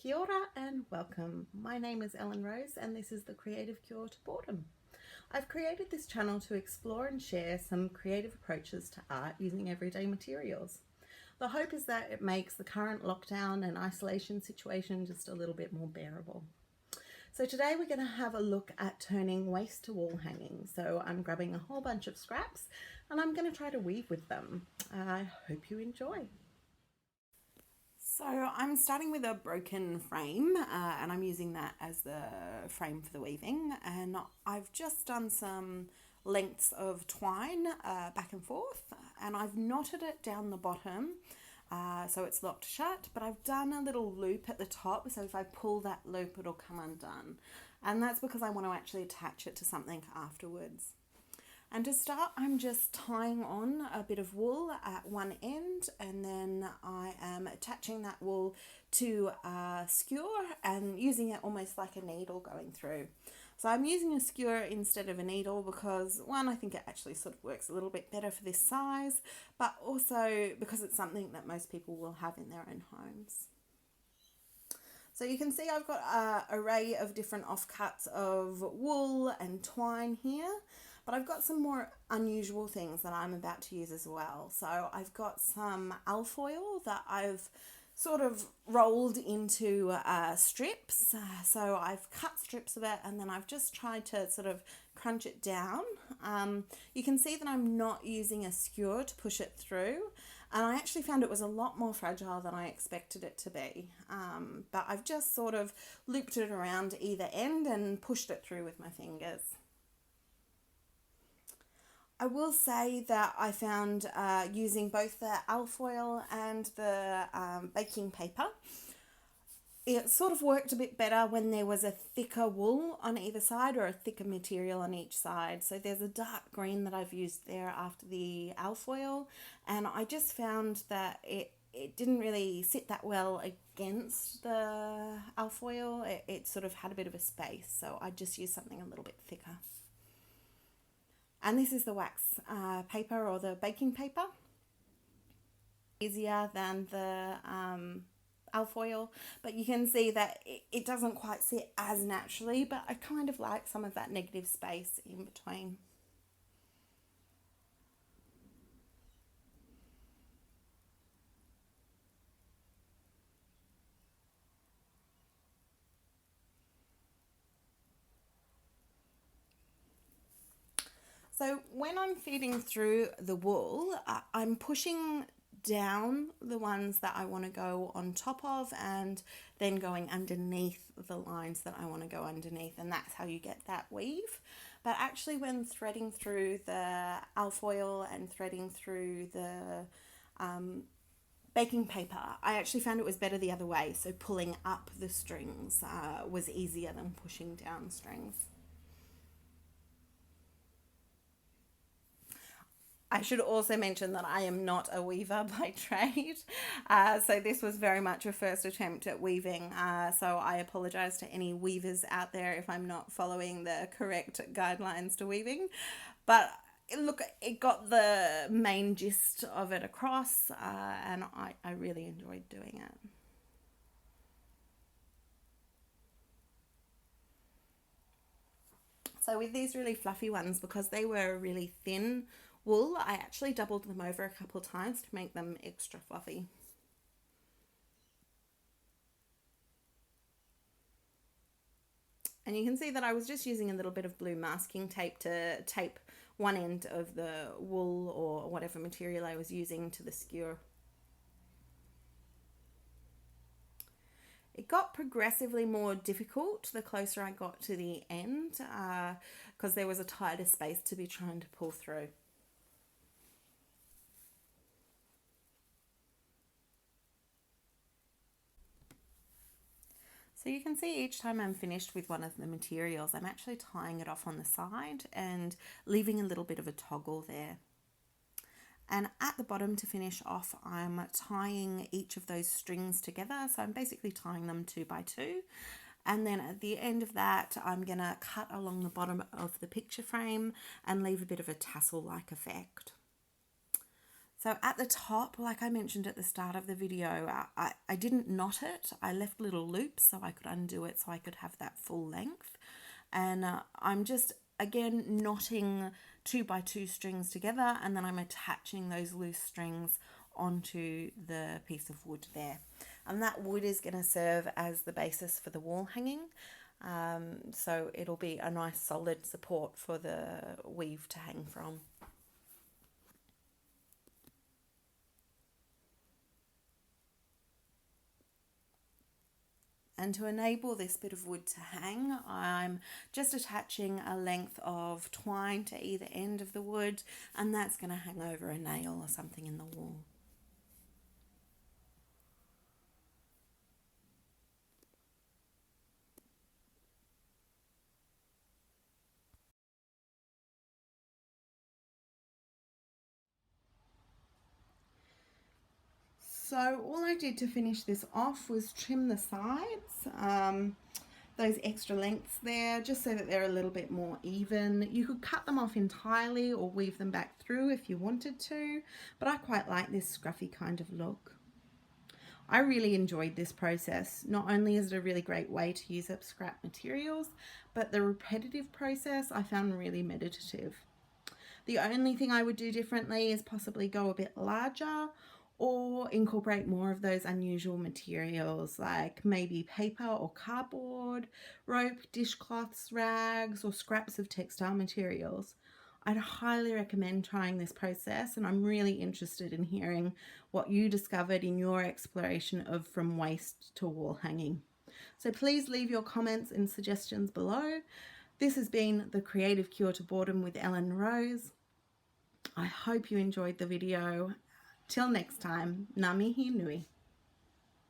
Kia ora and welcome. My name is Ellen Rose and this is the Creative Cure to Boredom. I've created this channel to explore and share some creative approaches to art using everyday materials. The hope is that it makes the current lockdown and isolation situation just a little bit more bearable. So today we're going to have a look at turning waste to wall hanging. So I'm grabbing a whole bunch of scraps and I'm going to try to weave with them. I hope you enjoy. So I'm starting with a broken frame and I'm using that as the frame for the weaving, and I've just done some lengths of twine back and forth, and I've knotted it down the bottom so it's locked shut, but I've done a little loop at the top, so if I pull that loop it'll come undone, and that's because I want to actually attach it to something afterwards. And to start, I'm just tying on a bit of wool at one end, and then I am attaching that wool to a skewer and using it almost like a needle going through. So I'm using a skewer instead of a needle because, one, I think it actually sort of works a little bit better for this size, but also because it's something that most people will have in their own homes. So you can see I've got an array of different offcuts of wool and twine here, but I've got some more unusual things that I'm about to use as well. So I've got some alfoil that I've sort of rolled into strips. So I've cut strips of it and then I've just tried to sort of crunch it down. You can see that I'm not using a skewer to push it through, and I actually found it was a lot more fragile than I expected it to be. But I've just sort of looped it around either end and pushed it through with my fingers. I will say that I found using both the alfoil and the baking paper, it sort of worked a bit better when there was a thicker wool on either side or a thicker material on each side. So there's a dark green that I've used there after the alfoil, and I just found that it didn't really sit that well against the alfoil. It sort of had a bit of a space, so I just used something a little bit thicker. And this is the wax paper or the baking paper. Easier than the alfoil, but you can see that it doesn't quite sit as naturally, but I kind of like some of that negative space in between. So when I'm feeding through the wool, I'm pushing down the ones that I want to go on top of and then going underneath the lines that I want to go underneath, and that's how you get that weave. But actually when threading through the alfoil and threading through the baking paper, I actually found it was better the other way, so pulling up the strings was easier than pushing down strings. I should also mention that I am not a weaver by trade, so this was very much a first attempt at weaving, so I apologise to any weavers out there if I'm not following the correct guidelines to weaving, but look, it got the main gist of it across, and I really enjoyed doing it. So with these really fluffy ones, because they were really thin wool, I actually doubled them over a couple of times to make them extra fluffy. And you can see that I was just using a little bit of blue masking tape to tape one end of the wool or whatever material I was using to the skewer. It got progressively more difficult the closer I got to the end because there was a tighter space to be trying to pull through. So you can see each time I'm finished with one of the materials, I'm actually tying it off on the side and leaving a little bit of a toggle there. And at the bottom to finish off, I'm tying each of those strings together. So I'm basically tying them 2 by 2. And then at the end of that, I'm gonna cut along the bottom of the picture frame and leave a bit of a tassel-like effect. So at the top, like I mentioned at the start of the video, I didn't knot it. I left little loops so I could undo it so I could have that full length. And I'm just, again, knotting 2x2 strings together, and then I'm attaching those loose strings onto the piece of wood there. And that wood is going to serve as the basis for the wall hanging. So it'll be a nice solid support for the weave to hang from. And to enable this bit of wood to hang, I'm just attaching a length of twine to either end of the wood, and that's going to hang over a nail or something in the wall. So all I did to finish this off was trim the sides, those extra lengths there, just so that they're a little bit more even. You could cut them off entirely or weave them back through if you wanted to, but I quite like this scruffy kind of look. I really enjoyed this process. Not only is it a really great way to use up scrap materials, but the repetitive process I found really meditative. The only thing I would do differently is possibly go a bit larger or incorporate more of those unusual materials like maybe paper or cardboard, rope, dishcloths, rags, or scraps of textile materials. I'd highly recommend trying this process, and I'm really interested in hearing what you discovered in your exploration of from waste to wall hanging. So please leave your comments and suggestions below. This has been the Creative Cure to Boredom with Ellen Rose. I hope you enjoyed the video. Till next time, ngā mihi nui.